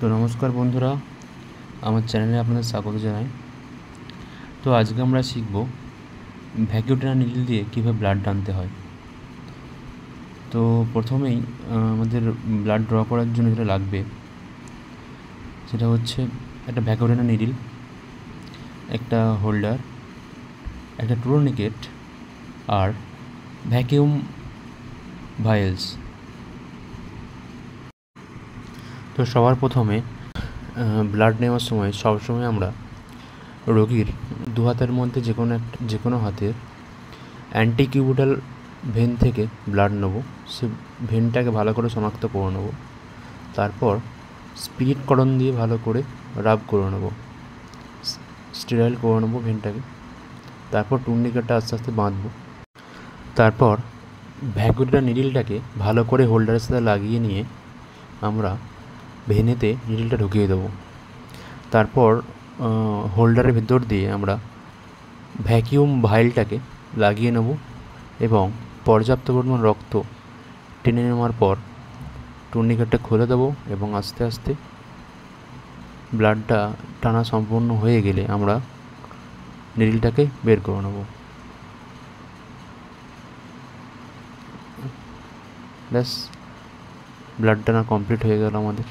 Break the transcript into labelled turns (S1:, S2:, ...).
S1: তো নমস্কার বন্ধুরা, আমার চ্যানেলে আপনাদের স্বাগত জানাই। তো আজকে আমরা শিখব ভ্যাকুয়াম নিডল দিয়ে কীভাবে ব্লাড টানতে হয়। তো প্রথমেই আমাদের ব্লাড ড্র করার জন্য যেটা লাগবে সেটা হচ্ছে একটা ভ্যাকুয়াম নিডল, একটা হোল্ডার, একটা টুরনিকেট আর ভ্যাকিউম ভায়েলস। তো সবার প্রথমে ব্লাড নেওয়ার সময় সবসময় আমরা রোগীর দু হাতের মধ্যে যে কোনো হাতের অ্যান্টিকিউবিটাল ভেন থেকে ব্লাড নেব। সে ভেনটাকে ভালো করে শনাক্ত করে নেব। তারপর স্পিরিট কটন দিয়ে ভালো করে রাব করে নেব, স্টেরাইল করে নেব ভেনটাকে। তারপর টুর্নিকেটটা আস্তে আস্তে বাঁধব। তারপর ভ্যাকুয়াম নিডলটাকে ভালো করে হোল্ডারের সাথে লাগিয়ে নিয়ে আমরা ভেনেতে নিডলটা ঢুকিয়ে দেবো। তারপর হোল্ডারের ভেতর দিয়ে আমরা ভ্যাকিউম ভাইলটাকে লাগিয়ে নেব এবং পর্যাপ্ত পরিমাণ রক্ত টেনে নেওয়ার পর টুর্নিকেটটা খুলে দেবো এবং আস্তে আস্তে ব্লাডটা টানা সম্পূর্ণ হয়ে গেলে আমরা নিডলটাকে বের করে নেব। ব্যাস, ব্লাড টানা কমপ্লিট হয়ে গেল আমাদের।